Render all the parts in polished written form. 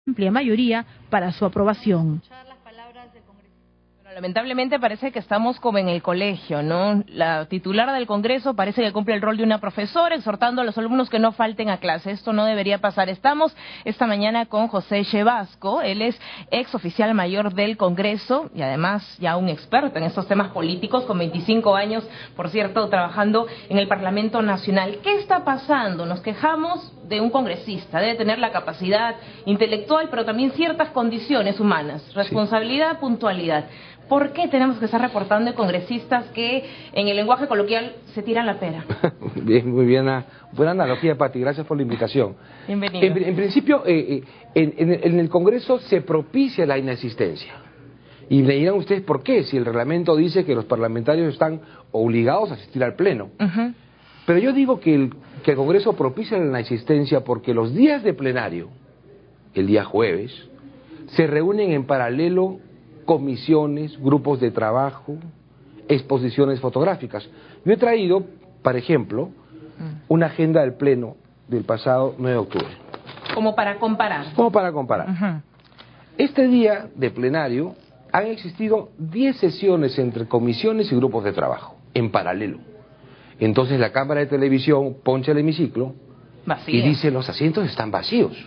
amplia mayoría para su aprobación. Lamentablemente parece que estamos como en el colegio, ¿no? La titular del Congreso parece que cumple el rol de una profesora, exhortando a los alumnos que no falten a clase. Esto no debería pasar. Estamos esta mañana con José Chevasco. Él es ex oficial mayor del Congreso y además ya un experto en estos temas políticos, con 25 años, por cierto, trabajando en el Parlamento Nacional. ¿Qué está pasando? Nos quejamos de un congresista. Debe tener la capacidad intelectual, pero también ciertas condiciones humanas. Responsabilidad, puntualidad. ¿Por qué tenemos que estar reportando de congresistas que, en el lenguaje coloquial, se tiran la pera? Bien, muy bien. Buena analogía, Pati. Gracias por la invitación. Bienvenido. En principio, en el Congreso se propicia la inasistencia. Y me dirán ustedes por qué, si el reglamento dice que los parlamentarios están obligados a asistir al Pleno. Pero yo digo que el Congreso propicia la inasistencia porque los días de plenario, el día jueves, se reúnen en paralelo comisiones, grupos de trabajo, exposiciones fotográficas. Yo he traído, por ejemplo, una agenda del Pleno del pasado 9 de octubre. Como para comparar. Como para comparar. Este día de plenario han existido 10 sesiones entre comisiones y grupos de trabajo, en paralelo. Entonces la cámara de televisión poncha el hemiciclo y dice: los asientos están vacíos.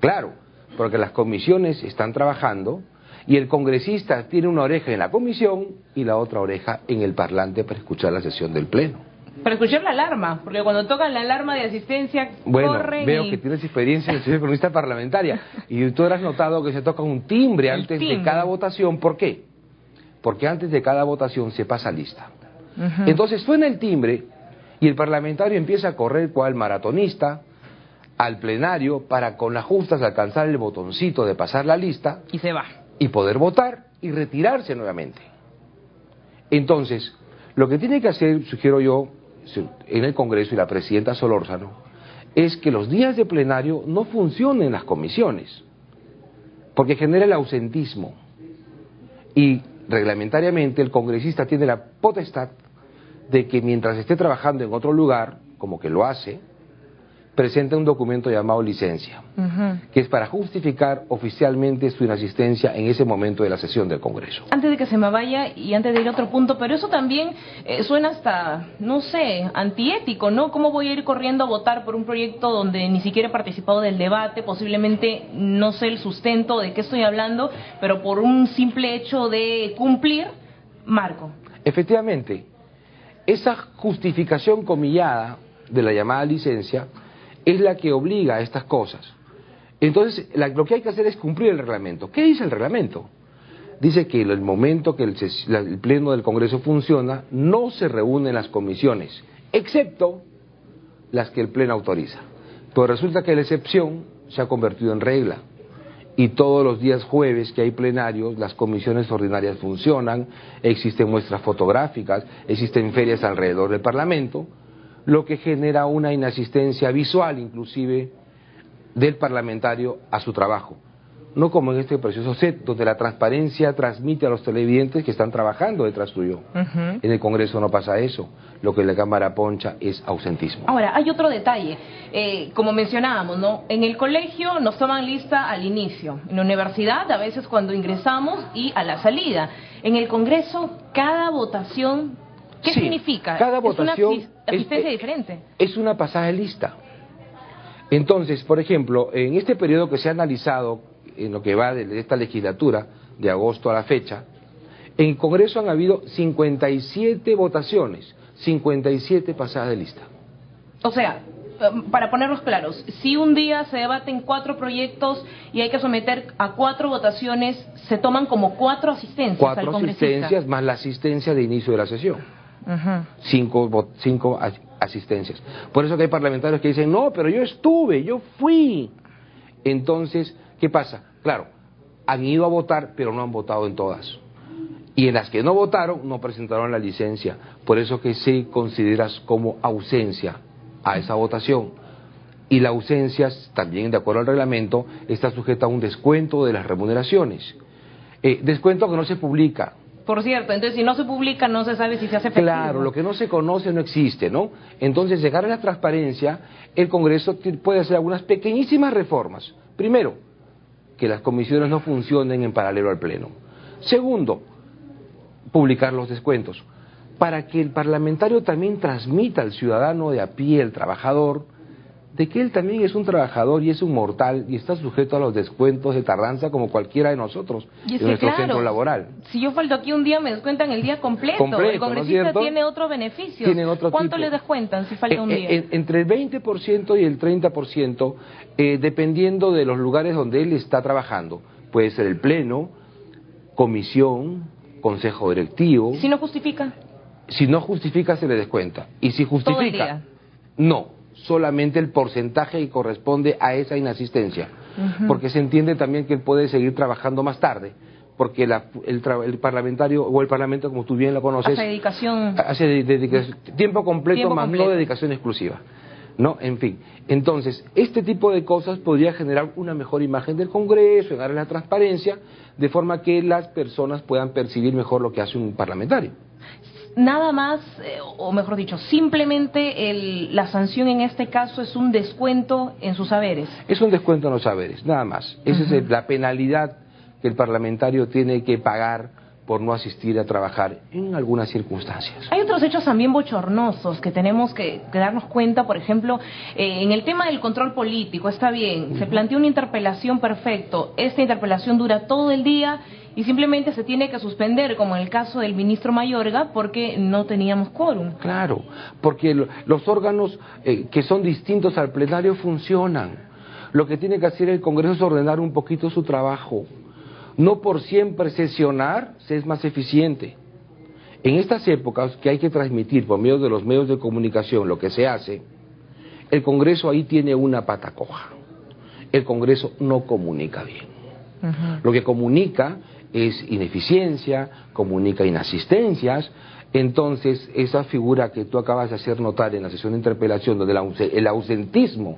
Claro, porque las comisiones están trabajando y el congresista tiene una oreja en la comisión y la otra oreja en el parlante para escuchar la sesión del Pleno. Para escuchar la alarma, porque cuando tocan la alarma de asistencia, corren. Veo que tienes experiencia en ser cronista parlamentaria y tú habrás notado que se toca un timbre antes de cada votación. ¿Por qué? Porque antes de cada votación se pasa lista. Entonces suena el timbre y el parlamentario empieza a correr cual maratonista al plenario para con las justas alcanzar el botoncito de pasar la lista y se va. Y poder votar y retirarse nuevamente. Entonces, lo que tiene que hacer, sugiero yo, en el Congreso y la presidenta Solórzano, es que los días de plenario no funcionen las comisiones, porque genera el ausentismo. Y reglamentariamente el congresista tiene la potestad de que mientras esté trabajando en otro lugar, como que lo hace, presenta un documento llamado licencia, que es para justificar oficialmente su inasistencia en ese momento de la sesión del Congreso. Antes de que se me vaya y antes de ir a otro punto, pero eso también suena hasta, no sé, antiético, ¿no? ¿Cómo voy a ir corriendo a votar por un proyecto donde ni siquiera he participado del debate? Posiblemente no sé el sustento de qué estoy hablando, pero por un simple hecho de cumplir, marco. Efectivamente, esa justificación comillada de la llamada licencia es la que obliga a estas cosas. Entonces, lo que hay que hacer es cumplir el reglamento. ¿Qué dice el reglamento? Dice que en el momento que el Pleno del Congreso funciona, no se reúnen las comisiones, excepto las que el Pleno autoriza. Pero resulta que la excepción se ha convertido en regla. Y todos los días jueves que hay plenarios, las comisiones ordinarias funcionan, existen muestras fotográficas, existen ferias alrededor del Parlamento, lo que genera una inasistencia visual, inclusive, del parlamentario a su trabajo. No como en este precioso set, donde la transparencia transmite a los televidentes que están trabajando detrás tuyo. En el Congreso no pasa eso. Lo que la Cámara poncha es ausentismo. Ahora, hay otro detalle. Como mencionábamos, ¿no? En el colegio nos toman lista al inicio. En la universidad, a veces cuando ingresamos y a la salida. En el Congreso, cada votación, ¿qué significa? Cada votación es una asistencia diferente. Es una pasaje lista. Entonces, por ejemplo, en este periodo que se ha analizado, en lo que va de esta legislatura, de agosto a la fecha, en el Congreso han habido 57 votaciones, 57 pasadas de lista. O sea, para ponerlos claros, si un día se debaten 4 proyectos y hay que someter a 4 votaciones, se toman como 4 asistencias al congresista. 4 asistencias más la asistencia de inicio de la sesión. 5 asistencias. Por eso que hay parlamentarios que dicen: no, pero yo estuve, yo fui. Entonces, ¿qué pasa? Claro, han ido a votar, pero no han votado en todas. Y en las que no votaron, no presentaron la licencia. Por eso que se considera como ausencia a esa votación. Y la ausencia, también de acuerdo al reglamento, está sujeta a un descuento de las remuneraciones. Descuento que no se publica. Por cierto, entonces si no se publica no se sabe si se hace efectivo. Claro, lo que no se conoce no existe, ¿no? Entonces, llegar a la transparencia, el Congreso puede hacer algunas pequeñísimas reformas. Primero, que las comisiones no funcionen en paralelo al Pleno. Segundo, publicar los descuentos, para que el parlamentario también transmita al ciudadano de a pie, el trabajador, de que él también es un trabajador y es un mortal y está sujeto a los descuentos de tardanza como cualquiera de nosotros en nuestro centro laboral. Si yo falto aquí un día, me descuentan el día completo. El congresista tiene otro beneficio. ¿Cuánto le descuentan si falta un día? Entre el 20% y el 30%, dependiendo de los lugares donde él está trabajando. Puede ser el Pleno, comisión, consejo directivo. ¿Si no justifica? Si no justifica, se le descuenta. Y si justifica, ¿todo el día? No. Solamente el porcentaje que corresponde a esa inasistencia, porque se entiende también que él puede seguir trabajando más tarde, porque el parlamentario o el parlamento, como tú bien lo conoces, hace tiempo completo, más no dedicación exclusiva, ¿no? En fin, entonces, este tipo de cosas podría generar una mejor imagen del Congreso, darle la transparencia, de forma que las personas puedan percibir mejor lo que hace un parlamentario. Nada más, o mejor dicho, simplemente la sanción en este caso es un descuento en sus haberes. Es un descuento en los haberes, nada más. Esa es la penalidad que el parlamentario tiene que pagar por no asistir a trabajar en algunas circunstancias. Hay otros hechos también bochornosos que tenemos que darnos cuenta, por ejemplo, en el tema del control político, está bien, se plantea una interpelación, perfecto, esta interpelación dura todo el día y simplemente se tiene que suspender, como en el caso del ministro Mayorga, porque no teníamos quórum. Claro, porque los órganos que son distintos al plenario funcionan. Lo que tiene que hacer el Congreso es ordenar un poquito su trabajo. No por siempre sesionar se es más eficiente. En estas épocas que hay que transmitir por medio de los medios de comunicación lo que se hace, el Congreso ahí tiene una pata coja. El Congreso no comunica bien. Lo que comunica es ineficiencia, comunica inasistencias. Entonces, esa figura que tú acabas de hacer notar en la sesión de interpelación, donde el ausentismo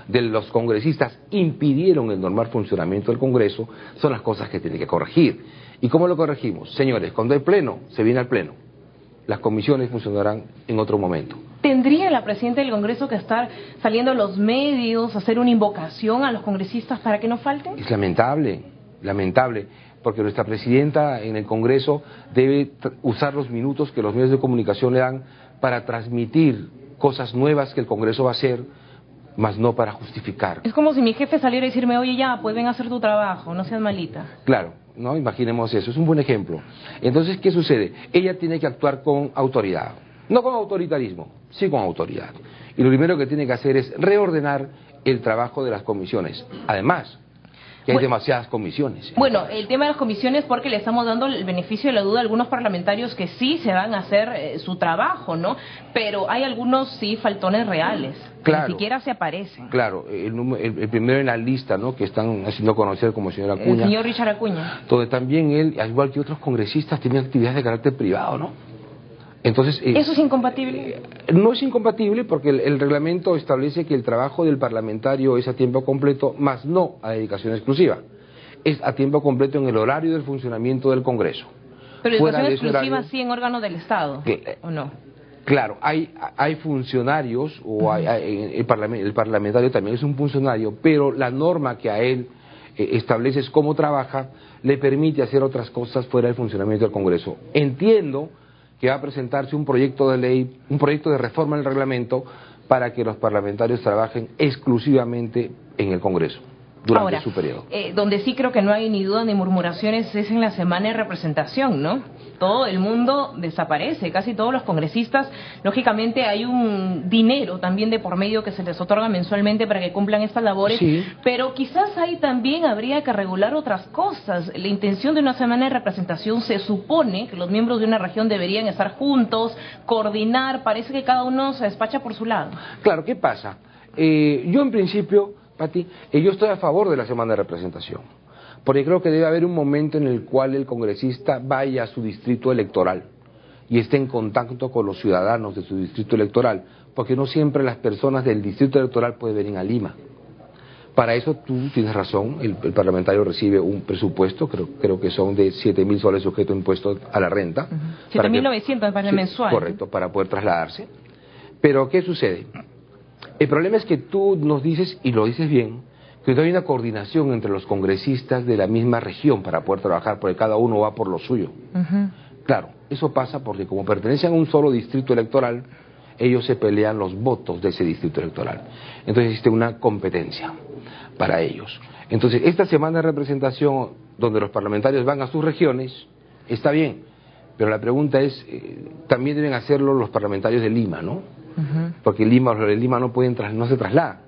de los congresistas impidieron el normal funcionamiento del Congreso, son las cosas que tiene que corregir. ¿Y cómo lo corregimos? Señores, cuando hay pleno, se viene al pleno. Las comisiones funcionarán en otro momento. ¿Tendría la presidenta del Congreso que estar saliendo a los medios, hacer una invocación a los congresistas para que no falten? Es lamentable, porque nuestra presidenta en el Congreso debe usar los minutos que los medios de comunicación le dan para transmitir cosas nuevas que el Congreso va a hacer, más no para justificar. Es como si mi jefe saliera a decirme, oye ya, pues ven a hacer tu trabajo, no seas malita. Claro, ¿no? Imaginemos eso, es un buen ejemplo. Entonces, ¿qué sucede? Ella tiene que actuar con autoridad, no con autoritarismo, sí con autoridad. Y lo primero que tiene que hacer es reordenar el trabajo de las comisiones. Además, que hay demasiadas comisiones. Bueno, el tema de las comisiones, porque le estamos dando el beneficio de la duda a algunos parlamentarios que sí se van a hacer su trabajo, ¿no? Pero hay algunos sí faltones reales, claro, que ni siquiera se aparecen. Claro, el primero en la lista, ¿no?, que están haciendo conocer como el señor Acuña. El señor Richard Acuña. Donde también él, al igual que otros congresistas, tiene actividades de carácter privado, ¿no? Entonces, ¿eso es incompatible? No es incompatible porque el reglamento establece que el trabajo del parlamentario es a tiempo completo, más no a dedicación exclusiva. Es a tiempo completo en el horario del funcionamiento del Congreso. Pero dedicación exclusiva horario, sí en órganos del Estado, ¿o no? Claro, hay funcionarios, o el parlamentario también es un funcionario, pero la norma que a él establece es cómo trabaja, le permite hacer otras cosas fuera del funcionamiento del Congreso. Entiendo que va a presentarse un proyecto de ley, un proyecto de reforma del reglamento para que los parlamentarios trabajen exclusivamente en el Congreso durante su periodo. Donde sí creo que no hay ni duda ni murmuraciones es en la semana de representación, ¿no? Todo el mundo desaparece, casi todos los congresistas. Lógicamente hay un dinero también de por medio que se les otorga mensualmente para que cumplan estas labores, sí, pero quizás ahí también habría que regular otras cosas. La intención de una semana de representación se supone que los miembros de una región deberían estar juntos, coordinar, parece que cada uno se despacha por su lado. Claro, ¿qué pasa? Yo en principio, Pati, yo estoy a favor de la semana de representación, porque creo que debe haber un momento en el cual el congresista vaya a su distrito electoral y esté en contacto con los ciudadanos de su distrito electoral, porque no siempre las personas del distrito electoral pueden venir a Lima. Para eso tú tienes razón, el parlamentario recibe un presupuesto, creo que son de 7.000 soles sujeto a impuesto a la renta. 7.900 para el mensual. Correcto, para poder trasladarse. Pero ¿qué sucede? El problema es que tú nos dices, y lo dices bien, que no hay una coordinación entre los congresistas de la misma región para poder trabajar, porque cada uno va por lo suyo. Claro, eso pasa porque como pertenecen a un solo distrito electoral, ellos se pelean los votos de ese distrito electoral. Entonces existe una competencia para ellos. Entonces, esta semana de representación, donde los parlamentarios van a sus regiones, está bien, pero la pregunta es, también deben hacerlo los parlamentarios de Lima, ¿no? Porque los de Lima no se trasladan.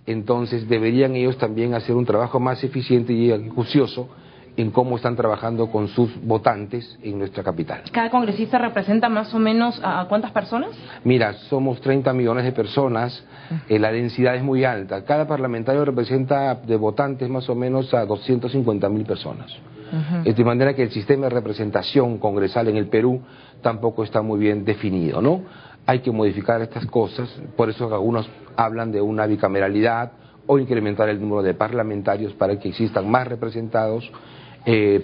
Entonces, deberían ellos también hacer un trabajo más eficiente y acucioso en cómo están trabajando con sus votantes en nuestra capital. ¿Cada congresista representa más o menos a cuántas personas? Mira, somos 30 millones de personas, la densidad es muy alta. Cada parlamentario representa de votantes más o menos a 250.000 personas. De manera que el sistema de representación congresal en el Perú tampoco está muy bien definido, ¿no? Hay que modificar estas cosas, por eso algunos hablan de una bicameralidad o incrementar el número de parlamentarios para que existan más representados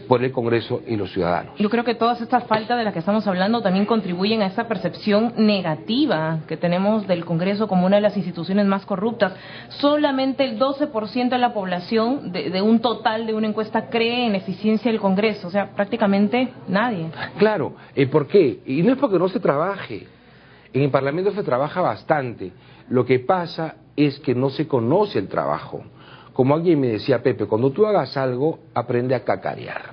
por el Congreso y los ciudadanos. Yo creo que todas estas faltas de las que estamos hablando también contribuyen a esa percepción negativa que tenemos del Congreso como una de las instituciones más corruptas. Solamente el 12% de la población de un total de una encuesta cree en la eficiencia del Congreso, o sea, prácticamente nadie. Claro, ¿por qué? Y no es porque no se trabaje, en el Parlamento se trabaja bastante, lo que pasa es que no se conoce el trabajo. Como alguien me decía, Pepe, cuando tú hagas algo, aprende a cacarear.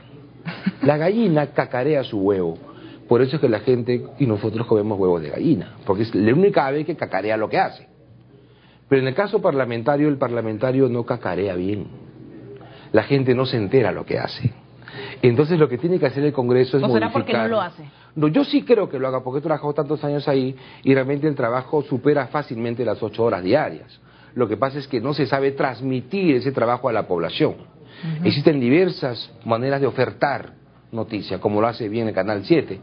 La gallina cacarea su huevo. Por eso es que la gente y nosotros comemos huevos de gallina, porque es la única ave que cacarea lo que hace. Pero en el caso parlamentario, el parlamentario no cacarea bien. La gente no se entera lo que hace. Entonces lo que tiene que hacer el Congreso es modificar. ¿O será porque no lo hace? No, yo sí creo que lo haga, porque he trabajado tantos años ahí y realmente el trabajo supera fácilmente las 8 horas diarias. Lo que pasa es que no se sabe transmitir ese trabajo a la población. Existen diversas maneras de ofertar noticia, como lo hace bien el Canal 7.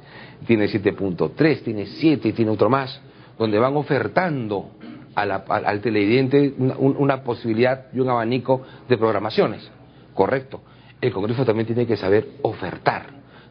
Tiene 7.3, tiene 7 y tiene otro más, donde van ofertando al televidente una posibilidad y un abanico de programaciones. Correcto. El Congreso también tiene que saber ofertar,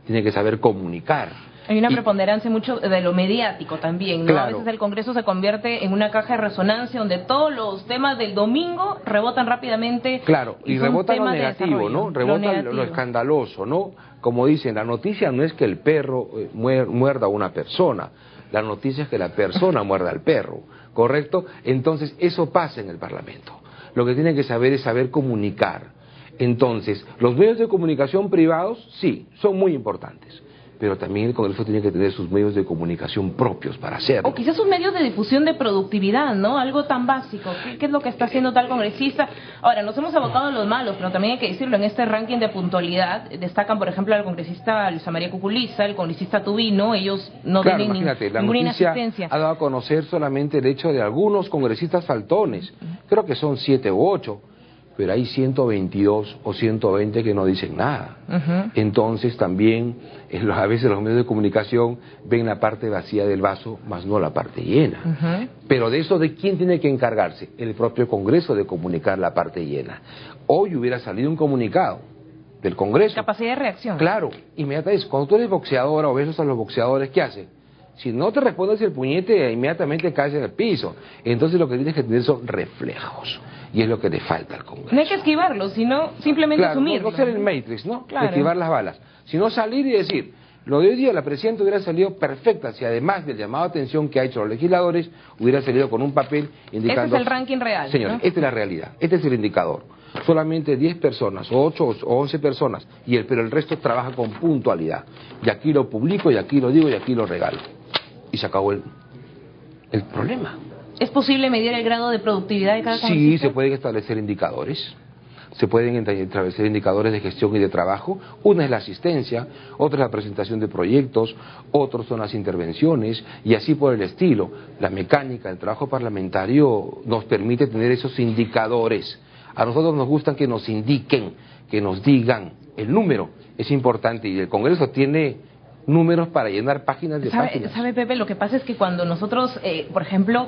tiene que saber comunicar. Hay una preponderancia mucho de lo mediático también, ¿no? Claro. A veces el Congreso se convierte en una caja de resonancia donde todos los temas del domingo rebotan rápidamente. Claro, y rebotan lo negativo, ¿no? Rebotan lo escandaloso, ¿no? Como dicen, la noticia no es que el perro muerda a una persona, la noticia es que la persona muerda al perro, ¿correcto? Entonces, eso pasa en el Parlamento. Lo que tienen que saber es saber comunicar. Entonces, los medios de comunicación privados, sí, son muy importantes. Pero también el Congreso tiene que tener sus medios de comunicación propios para hacerlo. O quizás sus medios de difusión de productividad, ¿no? Algo tan básico. ¿Qué es lo que está haciendo tal congresista? Ahora, nos hemos abocado a los malos, pero también hay que decirlo, en este ranking de puntualidad destacan, por ejemplo, al congresista Luisa María Cuculiza, el congresista Tubino, ellos no tienen ninguna inasistencia. Ha dado a conocer solamente el hecho de algunos congresistas faltones, creo que son 7 u 8. Pero hay 122 o 120 que no dicen nada. Entonces también a veces los medios de comunicación ven la parte vacía del vaso, más no la parte llena. Pero de eso, ¿de quién tiene que encargarse? El propio Congreso de comunicar la parte llena. Hoy hubiera salido un comunicado del Congreso. Capacidad de reacción. Claro, inmediatamente. Cuando tú eres boxeadora o ves a los boxeadores, ¿qué hacen? Si no te respondes el puñete, inmediatamente caes en el piso. Entonces lo que tienes que tener son reflejos. Y es lo que le falta al Congreso. No hay que esquivarlo, sino simplemente asumirlo. No ser el Matrix, ¿no? Claro. Esquivar las balas. Sino salir y decir, lo de hoy día la presidenta hubiera salido perfecta si además del llamado a atención que ha hecho los legisladores, hubiera salido con un papel indicando... Este es el ranking real. Señores, ¿no? Esta es la realidad, este es el indicador. Solamente 10 personas, o 8 o 11 personas, pero el resto trabaja con puntualidad. Y aquí lo publico, y aquí lo digo, y aquí lo regalo. Y se acabó el problema. ¿Es posible medir el grado de productividad de cada congresista? Sí, se pueden establecer indicadores. Se pueden establecer indicadores de gestión y de trabajo. Una es la asistencia, otra es la presentación de proyectos, otros son las intervenciones, y así por el estilo. La mecánica del trabajo parlamentario nos permite tener esos indicadores. A nosotros nos gusta que nos indiquen, que nos digan el número. Es importante, y el Congreso tiene números para llenar páginas de páginas. ¿Sabe, Pepe? Lo que pasa es que cuando nosotros, por ejemplo,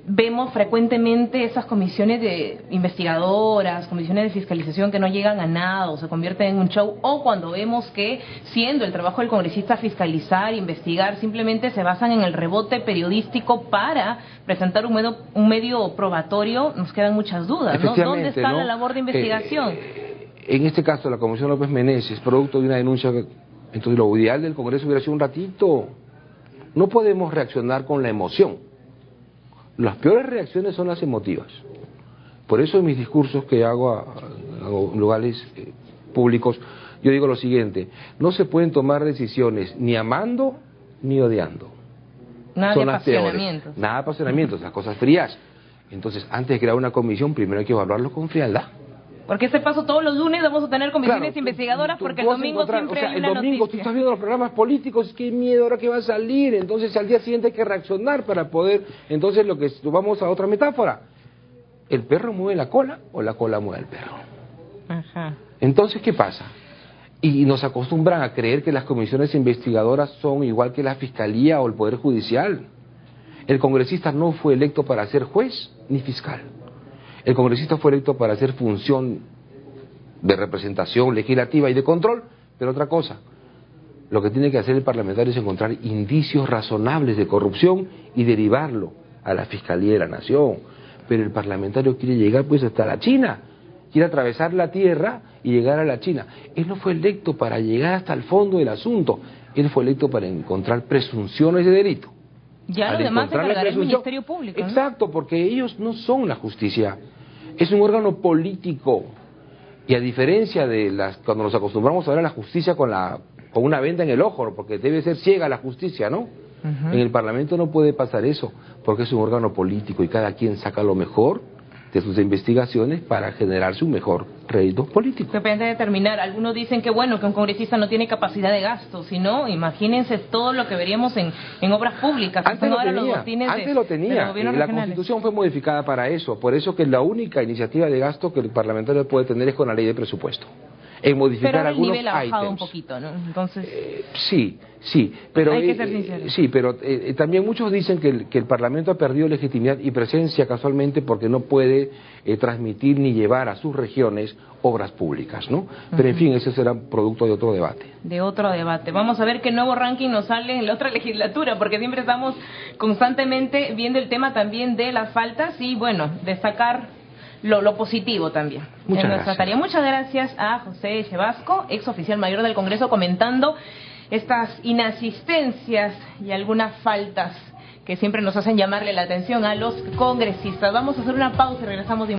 vemos frecuentemente esas comisiones de investigadoras, comisiones de fiscalización que no llegan a nada o se convierten en un show, o cuando vemos que, siendo el trabajo del congresista fiscalizar, investigar, simplemente se basan en el rebote periodístico para presentar un medio probatorio, nos quedan muchas dudas, ¿no? ¿Dónde está la labor de investigación? En este caso, la Comisión López Meneses, producto de una denuncia, entonces lo ideal del Congreso hubiera sido un ratito. No podemos reaccionar con la emoción. Las peores reacciones son las emotivas. Por eso en mis discursos que hago en lugares públicos, yo digo lo siguiente: no se pueden tomar decisiones ni amando ni odiando. Nada de apasionamientos. Nada de apasionamientos, las cosas frías. Entonces, antes de crear una comisión, primero hay que evaluarlo con frialdad. Porque este paso todos los lunes vamos a tener comisiones investigadoras, porque el domingo siempre hay una noticia. El domingo tú estás viendo los programas políticos, qué miedo ahora que va a salir, entonces al día siguiente hay que reaccionar para poder, entonces vamos a otra metáfora, ¿el perro mueve la cola o la cola mueve al perro? Ajá. Entonces, ¿qué pasa? Y nos acostumbran a creer que las comisiones investigadoras son igual que la Fiscalía o el Poder Judicial. El congresista no fue electo para ser juez ni fiscal. El congresista fue electo para hacer función de representación legislativa y de control, pero otra cosa, lo que tiene que hacer el parlamentario es encontrar indicios razonables de corrupción y derivarlo a la Fiscalía de la Nación. Pero el parlamentario quiere llegar pues hasta la China, quiere atravesar la tierra y llegar a la China. Él no fue electo para llegar hasta el fondo del asunto, él fue electo para encontrar presunciones de delito. Ya lo demás se encargará el Ministerio Público, ¿no? Exacto, porque ellos no son la justicia. Es un órgano político, y a diferencia de cuando nos acostumbramos a ver a la justicia con una venda en el ojo, porque debe ser ciega la justicia, ¿no? En el Parlamento no puede pasar eso, porque es un órgano político y cada quien saca lo mejor de sus investigaciones para generarse un mejor rédito político. Depende de determinar. Algunos dicen que bueno, que un congresista no tiene capacidad de gasto, sino imagínense todo lo que veríamos en obras públicas. Antes lo tenía, la Constitución fue modificada para eso, por eso que la única iniciativa de gasto que el parlamentario puede tener es con la ley de presupuesto. En modificar pero algunos nivel ha bajado ítems. Un poquito, ¿no? Entonces sí, pero hay que ser sincero. Sí, pero también muchos dicen que el Parlamento ha perdido legitimidad y presencia casualmente porque no puede transmitir ni llevar a sus regiones obras públicas, ¿no? Pero en fin, ese será producto de otro debate. De otro debate. Vamos a ver qué nuevo ranking nos sale en la otra legislatura, porque siempre estamos constantemente viendo el tema también de las faltas y bueno, destacar lo positivo también. Muchas gracias. Muchas gracias a José Chevasco, ex oficial mayor del Congreso, comentando estas inasistencias y algunas faltas que siempre nos hacen llamarle la atención a los congresistas. Vamos a hacer una pausa y regresamos de